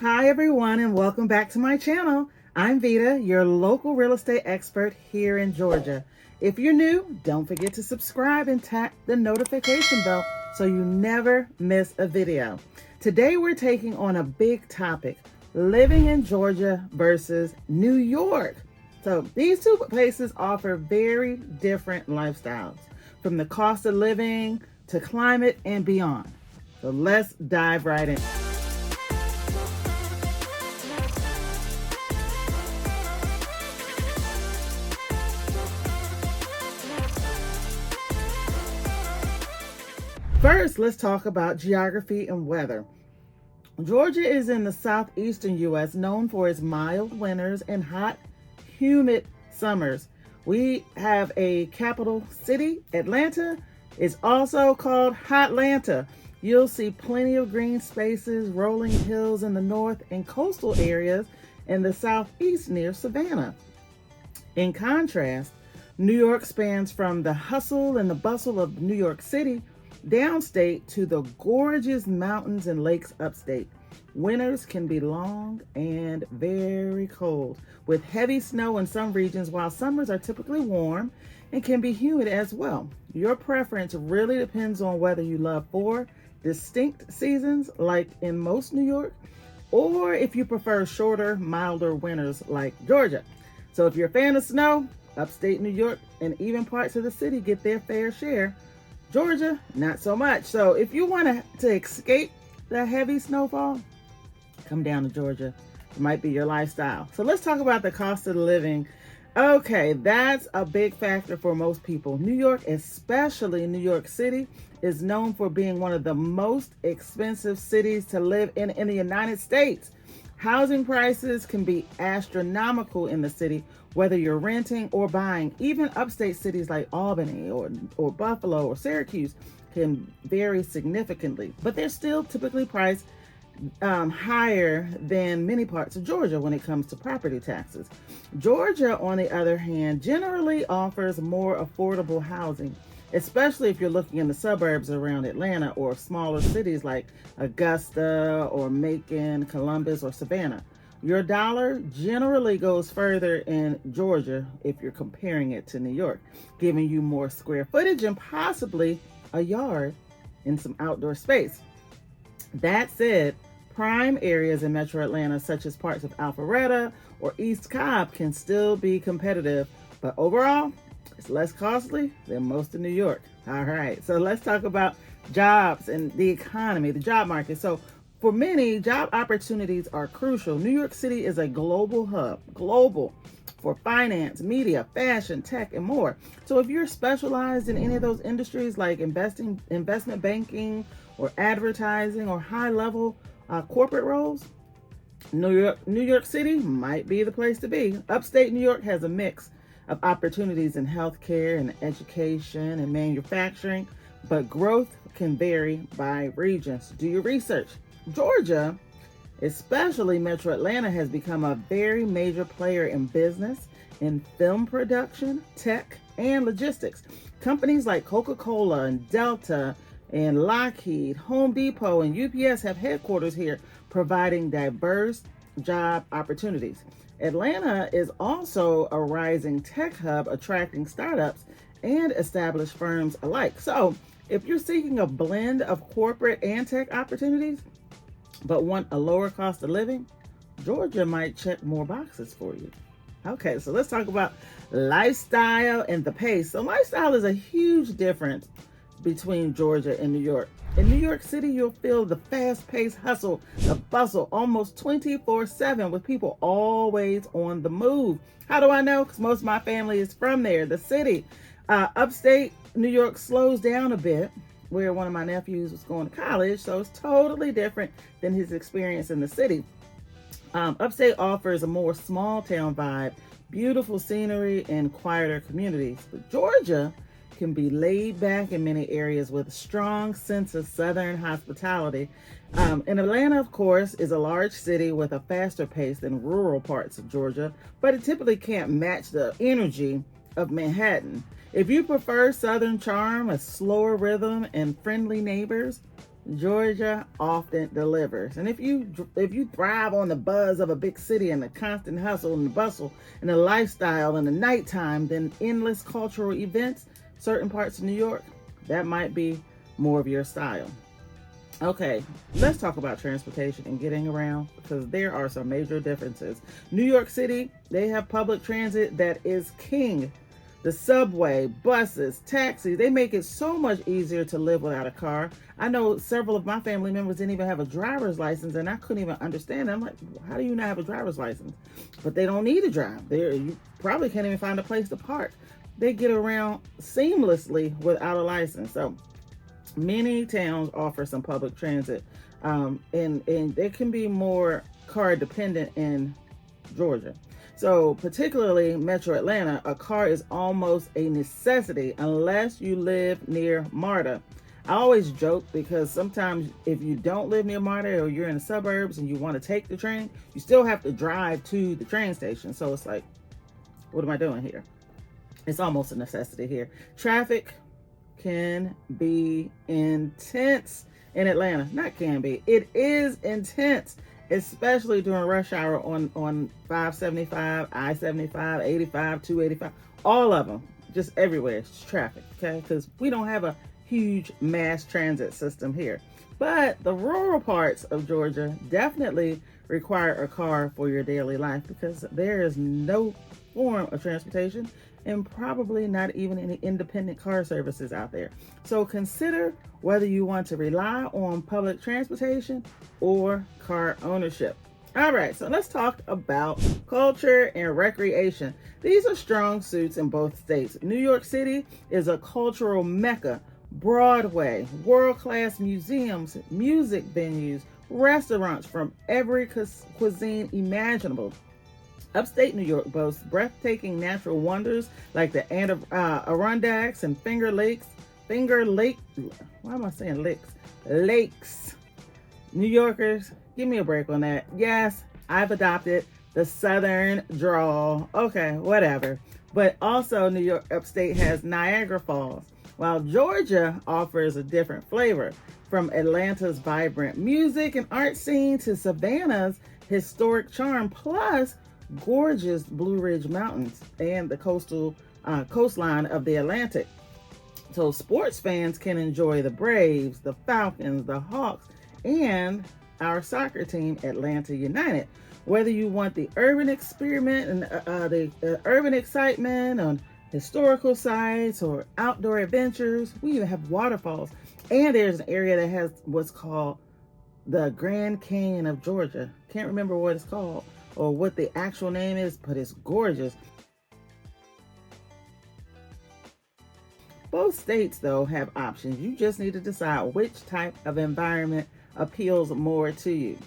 Hi everyone and welcome back to my channel. I'm Vita, your local real estate expert here in Georgia. If you're new, don't forget to subscribe and tap the notification bell so you never miss a video. Today we're taking on a big topic, living in Georgia versus New York. So these two places offer very different lifestyles, from the cost of living to climate and beyond. So let's dive right in. First, let's talk about geography and weather. Georgia is in the southeastern U.S., known for its mild winters and hot, humid summers. We have a capital city, Atlanta. It's also called Hotlanta. You'll see plenty of green spaces, rolling hills in the north, and coastal areas in the southeast near Savannah. In contrast, New York spans from the hustle and the bustle of New York City downstate to the gorgeous mountains and lakes upstate. Winters can be long and very cold, with heavy snow in some regions, while summers are typically warm and can be humid as well. Your preference really depends on whether you love four distinct seasons, like in most New York, or if you prefer shorter, milder winters like Georgia. So if you're a fan of snow, upstate New York and even parts of the city get their fair share. Georgia, not so much. So if you want to escape the heavy snowfall, come down to Georgia. It might be your lifestyle. So let's talk about the cost of living. Okay, that's a big factor for most people. New York, especially New York City, is known for being one of the most expensive cities to live in the United States. Housing prices can be astronomical in the city, whether you're renting or buying. Even upstate cities like Albany or Buffalo or Syracuse can vary significantly, but they're still typically priced higher than many parts of Georgia when it comes to property taxes. Georgia, on the other hand, generally offers more affordable housing, especially if you're looking in the suburbs around Atlanta or smaller cities like Augusta or Macon, Columbus, or Savannah. Your dollar generally goes further in Georgia if you're comparing it to New York, giving you more square footage and possibly a yard and some outdoor space. That said, prime areas in metro Atlanta, such as parts of Alpharetta or East Cobb, can still be competitive, but overall, it's less costly than most of New York. All right, so let's talk about jobs and the economy, the job market. So for many, job opportunities are crucial. New York City is a global hub, for finance, media, fashion, tech, and more. So if you're specialized in any of those industries like investment banking, or advertising, or high-level corporate roles, New York City might be the place to be. Upstate New York has a mix of opportunities in healthcare and education and manufacturing, but growth can vary by regions. Do your research. Georgia, especially Metro Atlanta, has become a very major player in business, in film production, tech, and logistics. Companies like Coca-Cola and Delta and Lockheed, Home Depot, and UPS have headquarters here, providing diverse job opportunities. Atlanta is also a rising tech hub, attracting startups and established firms alike. So if you're seeking a blend of corporate and tech opportunities, but want a lower cost of living, Georgia might check more boxes for you. Okay, so let's talk about lifestyle and the pace. So lifestyle is a huge difference between Georgia and New York. In New York City, you'll feel the fast-paced hustle, the bustle, almost 24/7, with people always on the move. How do I know? Because most of my family is from there, the city. Upstate New York slows down a bit, where one of my nephews was going to college, so it's totally different than his experience in the city. Upstate offers a more small town vibe, beautiful scenery, and quieter communities. But Georgia can be laid back in many areas with a strong sense of Southern hospitality. And Atlanta, of course, is a large city with a faster pace than rural parts of Georgia, but it typically can't match the energy of Manhattan. If you prefer Southern charm, a slower rhythm, and friendly neighbors, Georgia often delivers. And if you thrive on the buzz of a big city and the constant hustle and the bustle and the lifestyle and the nighttime, then endless cultural events, certain parts of New York, that might be more of your style. Okay, let's talk about transportation and getting around, because there are some major differences. New York City, they have public transit that is king. The subway, buses, taxis, they make it so much easier to live without a car. I know several of my family members didn't even have a driver's license, and I couldn't even understand it. I'm like, how do you not have a driver's license? But they don't need to drive. You probably can't even find a place to park. They get around seamlessly without a license. So many towns offer some public transit, and they can be more car dependent in Georgia. So particularly Metro Atlanta, a car is almost a necessity unless you live near MARTA. I always joke because sometimes if you don't live near MARTA or you're in the suburbs and you want to take the train, you still have to drive to the train station. So it's like, what am I doing here? It's almost a necessity here. Traffic can be intense in Atlanta. Not can be. It is intense, especially during rush hour on 575, I-75, 85, 285, all of them, just everywhere. It's traffic, okay? Because we don't have a huge mass transit system here. But the rural parts of Georgia definitely require a car for your daily life, because there is no form of transportation and probably not even any independent car services out there. So consider whether you want to rely on public transportation or car ownership. All right, so let's talk about culture and recreation. These are strong suits in both states. New York City is a cultural mecca. Broadway, world-class museums, music venues, restaurants from every cuisine imaginable. Upstate New York boasts breathtaking natural wonders like the Adirondacks and Finger Lakes. Why am I saying lakes? Lakes. New Yorkers, give me a break on that. Yes, I've adopted the Southern drawl. Okay, whatever. But also New York Upstate has Niagara Falls, while Georgia offers a different flavor, from Atlanta's vibrant music and art scene to Savannah's historic charm, plus gorgeous Blue Ridge Mountains and the coastline of the Atlantic. So sports fans can enjoy the Braves, the Falcons, the Hawks, and our soccer team, Atlanta United. Whether you want the urban experiment and the urban excitement on historical sites or outdoor adventures, we even have waterfalls. And there's an area that has what's called the Grand Canyon of Georgia. Can't remember what it's called or what the actual name is, but it's gorgeous. Both states, though, have options. You just need to decide which type of environment appeals more to you.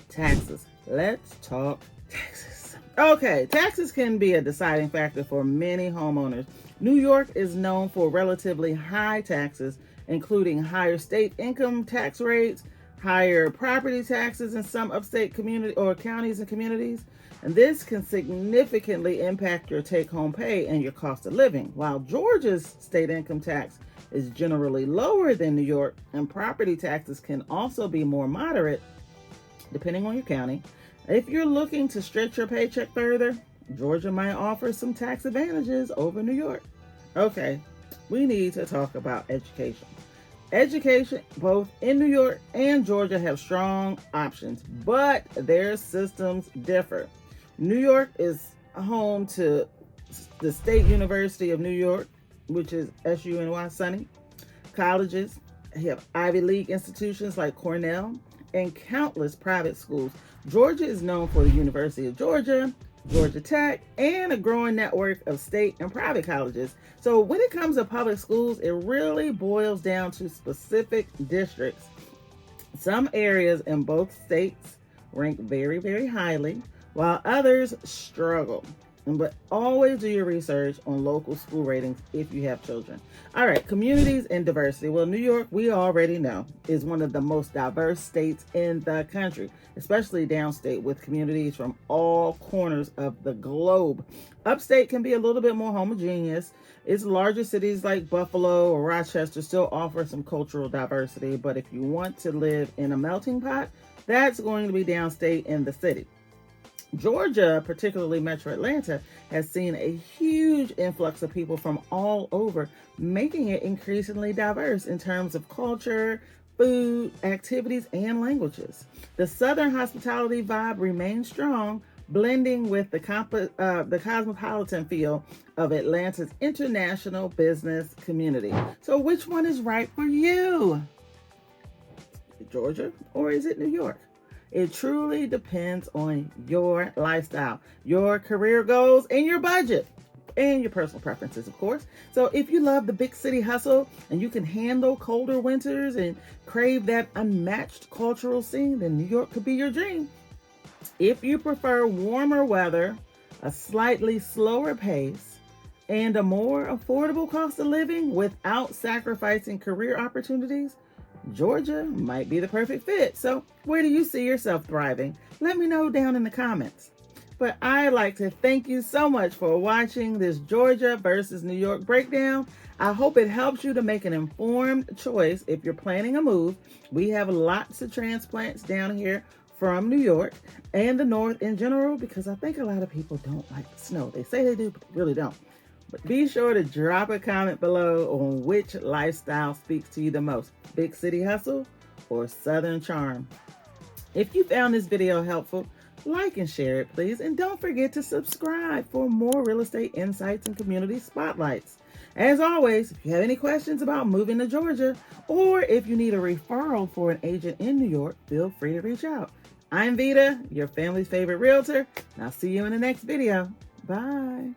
Taxes. Let's talk taxes. Okay, taxes can be a deciding factor for many homeowners. New York is known for relatively high taxes, including higher state income tax rates, higher property taxes in some upstate community or counties and communities. And this can significantly impact your take-home pay and your cost of living. While Georgia's state income tax is generally lower than New York, and property taxes can also be more moderate, depending on your county. If you're looking to stretch your paycheck further, Georgia might offer some tax advantages over New York. Okay, we need to talk about education. Education, both in New York and Georgia, have strong options, but their systems differ. New York is home to the State University of New York, which is SUNY Sunny. Colleges have Ivy League institutions like Cornell and countless private schools. Georgia is known for the University of Georgia, Georgia Tech, and a growing network of state and private colleges. So when it comes to public schools, it really boils down to specific districts. Some areas in both states rank very, very highly, while others struggle. But always do your research on local school ratings if you have children. All right, communities and diversity. Well, New York, we already know, is one of the most diverse states in the country, especially downstate with communities from all corners of the globe. Upstate can be a little bit more homogeneous. Its larger cities like Buffalo or Rochester still offer some cultural diversity, but if you want to live in a melting pot, that's going to be downstate in the city. Georgia, particularly Metro Atlanta, has seen a huge influx of people from all over, making it increasingly diverse in terms of culture, food, activities, and languages. The Southern hospitality vibe remains strong, blending with the cosmopolitan feel of Atlanta's international business community. So which one is right for you? Is it Georgia or is it New York? It truly depends on your lifestyle, your career goals, and your budget, and your personal preferences, of course. So if you love the big city hustle and you can handle colder winters and crave that unmatched cultural scene, then New York could be your dream. If you prefer warmer weather, a slightly slower pace, and a more affordable cost of living without sacrificing career opportunities, Georgia might be the perfect fit. So where do you see yourself thriving? Let me know down in the comments. But I'd like to thank you so much for watching this Georgia versus New York breakdown. I hope it helps you to make an informed choice if you're planning a move. We have lots of transplants down here from New York and the North in general, because I think a lot of people don't like the snow. They say they do, but they really don't. But be sure to drop a comment below on which lifestyle speaks to you the most, big city hustle or Southern charm. If you found this video helpful, like and share it, please. And don't forget to subscribe for more real estate insights and community spotlights. As always, if you have any questions about moving to Georgia, or if you need a referral for an agent in New York, feel free to reach out. I'm Vita, your family's favorite realtor, and I'll see you in the next video. Bye.